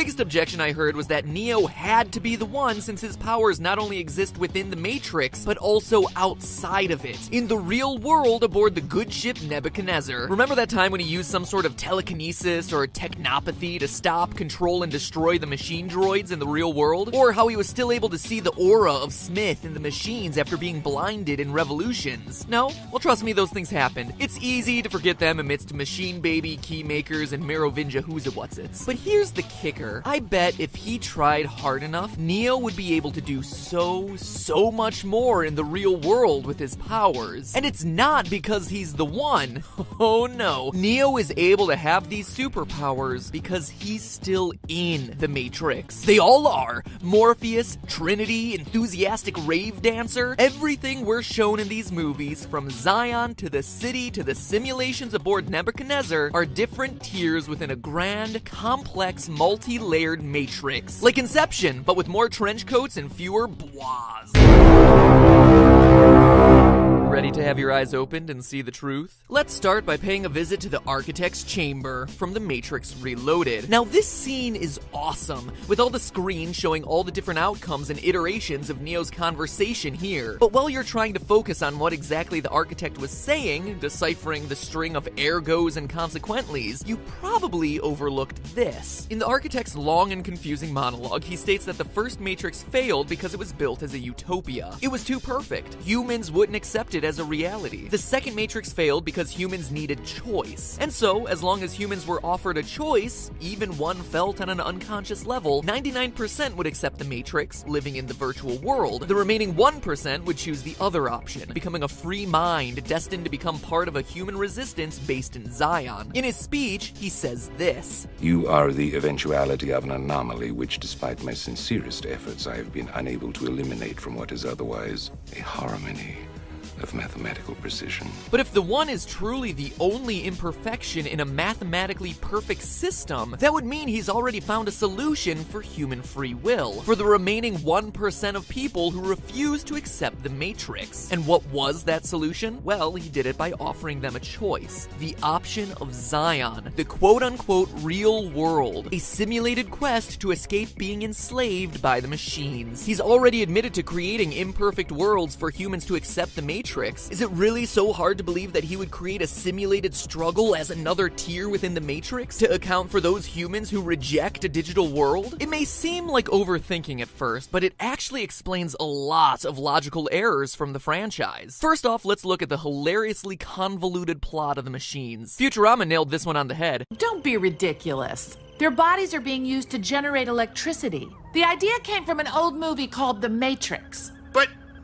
biggest objection I heard was that Neo had to be the one since his powers not only exist within the Matrix, but also outside of it, in the real world aboard the good ship Nebuchadnezzar. Remember that time when he used some sort of telekinesis or technopathy to stop, control, and destroy the machine droids in the real world? Or how he was still able to see the aura of Smith in the machines after being blinded in Revolutions? No? Well, trust me, those things happened. It's easy to forget them amidst machine baby, keymakers, and Merovingia who's-a-whatsits. But here's the kicker. I bet if he tried hard enough, Neo would be able to do so much more in the real world with his powers. And it's not because he's the one. Oh no. Neo is able to have these superpowers because he's still in the Matrix. They all are. Morpheus, Trinity, enthusiastic rave dancer. Everything we're shown in these movies, from Zion to the city to the simulations aboard Nebuchadnezzar, are different tiers within a grand, complex, multi-layered matrix. Like Inception, but with more trench coats and fewer bois. Ready to have your eyes opened and see the truth? Let's start by paying a visit to the Architect's Chamber from The Matrix Reloaded. Now this scene is awesome, with all the screens showing all the different outcomes and iterations of Neo's conversation here. But while you're trying to focus on what exactly the Architect was saying, deciphering the string of ergos and consequentlies, you probably overlooked this. In the Architect's long and confusing monologue, he states that the first Matrix failed because it was built as a utopia. It was too perfect. Humans wouldn't accept it as a reality. The second Matrix failed because humans needed choice. And so, as long as humans were offered a choice, even one felt on an unconscious level, 99% would accept the Matrix, living in the virtual world. The remaining 1% would choose the other option, becoming a free mind destined to become part of a human resistance based in Zion. In his speech, he says this: "You are the eventuality of an anomaly which, despite my sincerest efforts, I have been unable to eliminate from what is otherwise a harmony of mathematical precision." But if the one is truly the only imperfection in a mathematically perfect system, that would mean he's already found a solution for human free will, for the remaining 1% of people who refuse to accept the Matrix. And what was that solution? Well, he did it by offering them a choice. The option of Zion, the quote-unquote real world, a simulated quest to escape being enslaved by the machines. He's already admitted to creating imperfect worlds for humans to accept the Matrix. Is it really so hard to believe that he would create a simulated struggle as another tier within the Matrix to account for those humans who reject a digital world? It may seem like overthinking at first, but it actually explains a lot of logical errors from the franchise. First off, let's look at the hilariously convoluted plot of the machines. Futurama nailed this one on the head. Don't be ridiculous. Their bodies are being used to generate electricity. The idea came from an old movie called The Matrix.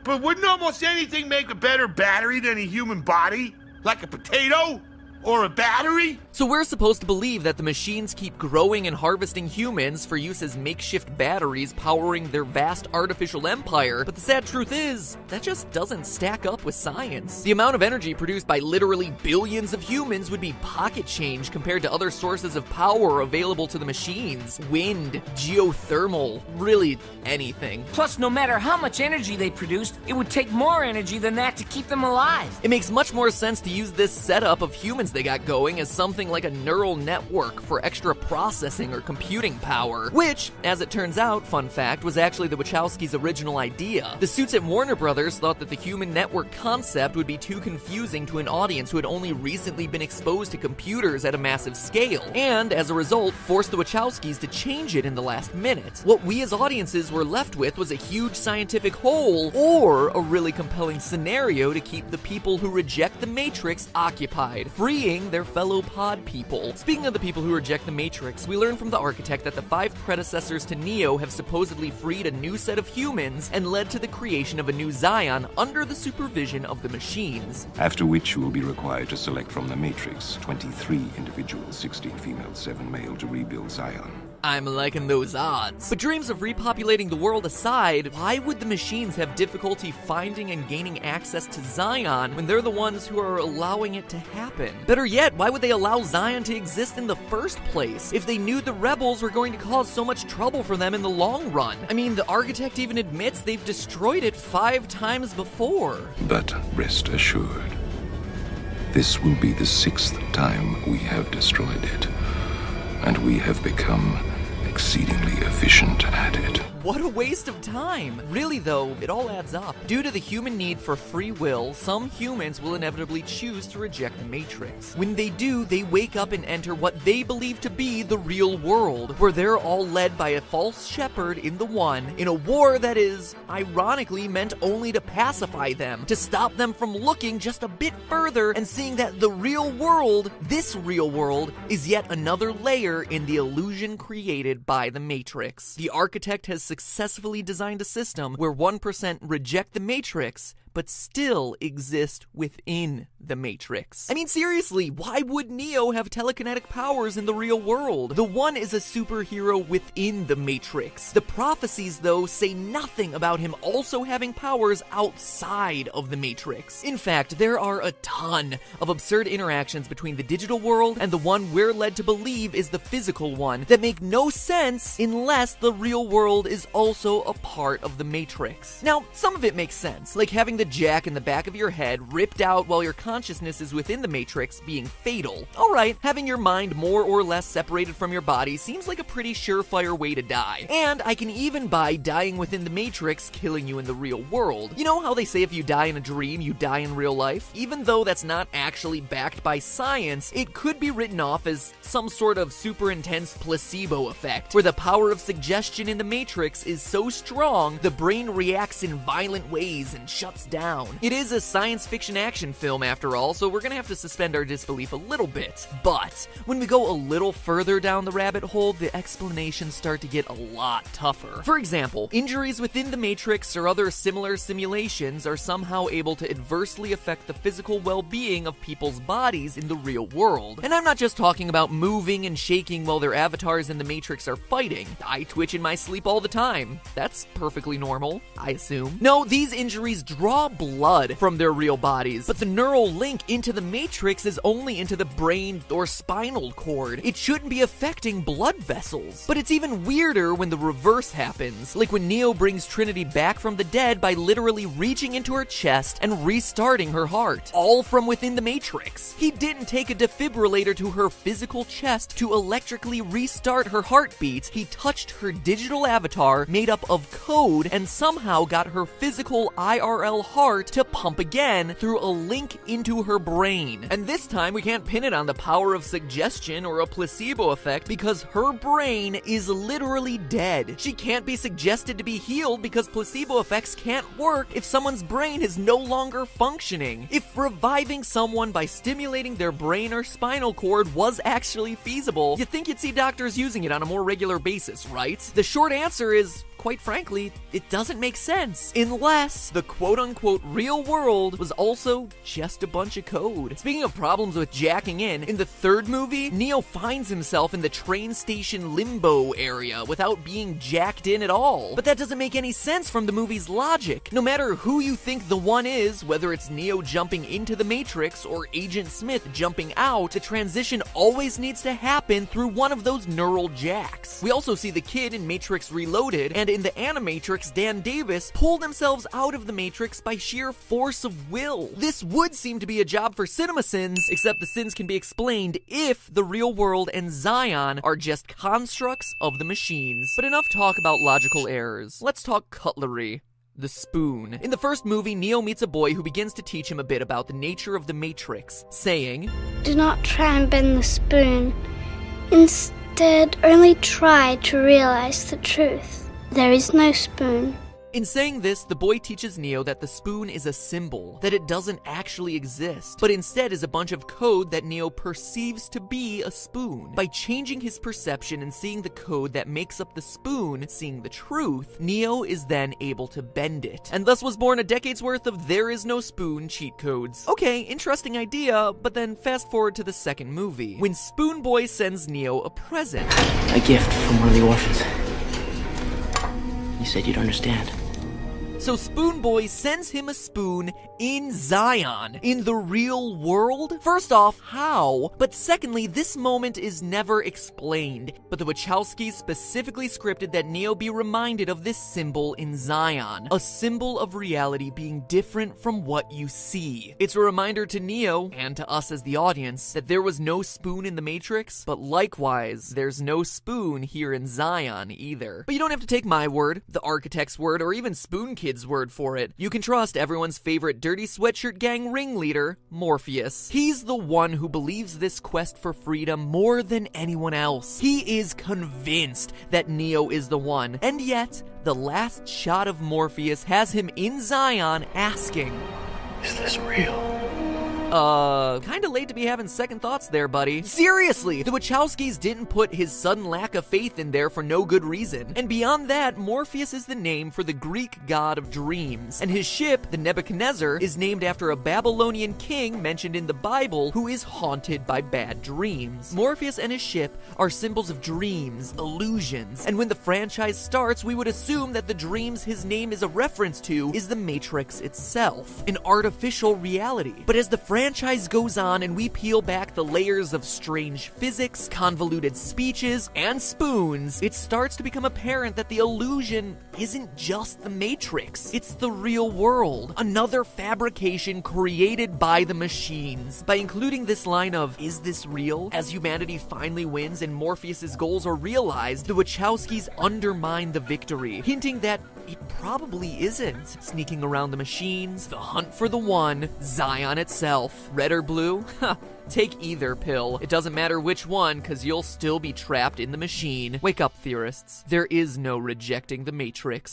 But wouldn't almost anything make a better battery than a human body? Like a potato? Or a battery? So we're supposed to believe that the machines keep growing and harvesting humans for use as makeshift batteries powering their vast artificial empire, but the sad truth is, that just doesn't stack up with science. The amount of energy produced by literally billions of humans would be pocket change compared to other sources of power available to the machines. Wind, geothermal, really anything. Plus, no matter how much energy they produced, it would take more energy than that to keep them alive. It makes much more sense to use this setup of humans they got going as something like a neural network for extra processing or computing power, which, as it turns out, fun fact, was actually the Wachowskis' original idea. The suits at Warner Brothers thought that the human network concept would be too confusing to an audience who had only recently been exposed to computers at a massive scale, and as a result, forced the Wachowskis to change it in the last minute. What we as audiences were left with was a huge scientific hole, or a really compelling scenario to keep the people who reject the Matrix occupied, freeing their fellow pod people. Speaking of the people who reject the Matrix, we learn from the Architect that the 5 predecessors to Neo have supposedly freed a new set of humans and led to the creation of a new Zion under the supervision of the machines. After which you will be required to select from the Matrix 23 individuals, 16 female, 7 male, to rebuild Zion. I'm liking those odds. But dreams of repopulating the world aside, why would the machines have difficulty finding and gaining access to Zion when they're the ones who are allowing it to happen? Better yet, why would they allow Zion to exist in the first place if they knew the rebels were going to cause so much trouble for them in the long run? I mean, the Architect even admits they've destroyed it 5 times before. But rest assured, this will be the 6th time we have destroyed it, and we have become exceedingly efficient at it. What a waste of time! Really though, it all adds up. Due to the human need for free will, some humans will inevitably choose to reject the Matrix. When they do, they wake up and enter what they believe to be the real world, where they're all led by a false shepherd in the One, in a war that is, ironically, meant only to pacify them, to stop them from looking just a bit further and seeing that the real world, this real world, is yet another layer in the illusion created by the Matrix. The architect has successfully designed a system where 1% reject the Matrix, but still exist within the Matrix. I mean, seriously, why would Neo have telekinetic powers in the real world? The One is a superhero within the Matrix. The prophecies, though, say nothing about him also having powers outside of the Matrix. In fact, there are a ton of absurd interactions between the digital world and the one we're led to believe is the physical one that make no sense unless the real world is also a part of the Matrix. Now, some of it makes sense, like having the jack in the back of your head ripped out while your consciousness is within the Matrix being fatal. Alright, having your mind more or less separated from your body seems like a pretty surefire way to die. And I can even buy dying within the Matrix killing you in the real world. You know how they say if you die in a dream, you die in real life? Even though that's not actually backed by science, it could be written off as some sort of super intense placebo effect, where the power of suggestion in the Matrix is so strong, the brain reacts in violent ways and shuts down. It is a science fiction action film after all, so we're gonna have to suspend our disbelief a little bit. But when we go a little further down the rabbit hole, the explanations start to get a lot tougher. For example, injuries within the Matrix or other similar simulations are somehow able to adversely affect the physical well-being of people's bodies in the real world. And I'm not just talking about moving and shaking while their avatars in the Matrix are fighting. I twitch in my sleep all the time. That's perfectly normal, I assume. No, these injuries draw blood from their real bodies, but the neural link into the Matrix is only into the brain or spinal cord. It shouldn't be affecting blood vessels. But it's even weirder when the reverse happens, like when Neo brings Trinity back from the dead by literally reaching into her chest and restarting her heart, all from within the Matrix. He didn't take a defibrillator to her physical chest to electrically restart her heartbeat. He touched her digital avatar made up of code and somehow got her physical IRL heart to pump again through a link into her brain. And this time we can't pin it on the power of suggestion or a placebo effect because her brain is literally dead. She can't be suggested to be healed because placebo effects can't work if someone's brain is no longer functioning. If reviving someone by stimulating their brain or spinal cord was actually feasible, you'd think you'd see doctors using it on a more regular basis, right? The short answer is, quite frankly, it doesn't make sense, unless the quote-unquote real world was also just a bunch of code. Speaking of problems with jacking in the third movie, Neo finds himself in the train station limbo area without being jacked in at all. But that doesn't make any sense from the movie's logic. No matter who you think the One is, whether it's Neo jumping into the Matrix or Agent Smith jumping out, the transition always needs to happen through one of those neural jacks. We also see the kid in Matrix Reloaded, and in the Animatrix, Dan Davis pulled themselves out of the Matrix by sheer force of will. This would seem to be a job for CinemaSins, except the sins can be explained if the real world and Zion are just constructs of the machines. But enough talk about logical errors. Let's talk cutlery. The spoon. In the first movie, Neo meets a boy who begins to teach him a bit about the nature of the Matrix, saying, "Do not try and bend the spoon. Instead, only try to realize the truth. There is no spoon." In saying this, the boy teaches Neo that the spoon is a symbol, that it doesn't actually exist, but instead is a bunch of code that Neo perceives to be a spoon. By changing his perception and seeing the code that makes up the spoon, seeing the truth, Neo is then able to bend it, and thus was born a decade's worth of there is no spoon cheat codes. Okay, interesting idea, but then fast forward to the second movie, when Spoon Boy sends Neo a present. A gift from one of the orphans. You said you'd understand. So Spoon Boy sends him a spoon in Zion, in the real world? First off, how? But secondly, this moment is never explained, but the Wachowskis specifically scripted that Neo be reminded of this symbol in Zion, a symbol of reality being different from what you see. It's a reminder to Neo, and to us as the audience, that there was no spoon in the Matrix, but likewise, there's no spoon here in Zion either. But you don't have to take my word, the architect's word, or even Spoon Kid's word for it. You can trust everyone's favorite dirty sweatshirt gang ringleader, Morpheus. He's the one who believes this quest for freedom more than anyone else. He is convinced that Neo is the one, and yet, the last shot of Morpheus has him in Zion asking, "Is this real?" Kinda late to be having second thoughts there, buddy. Seriously, the Wachowskis didn't put his sudden lack of faith in there for no good reason. And beyond that, Morpheus is the name for the Greek god of dreams. And his ship, the Nebuchadnezzar, is named after a Babylonian king mentioned in the Bible who is haunted by bad dreams. Morpheus and his ship are symbols of dreams, illusions, and when the franchise starts, we would assume that the dreams his name is a reference to is the Matrix itself, an artificial reality. But as the franchise goes on and we peel back the layers of strange physics, convoluted speeches, and spoons, it starts to become apparent that the illusion isn't just the Matrix. It's the real world, another fabrication created by the machines. By including this line of, "Is this real?" as humanity finally wins and Morpheus's goals are realized, the Wachowskis undermine the victory, hinting that it probably isn't. Sneaking around the machines, the hunt for the one, Zion itself. Red or blue? Take either pill. It doesn't matter which one, cause you'll still be trapped in the machine. Wake up, theorists. There is no rejecting the Matrix.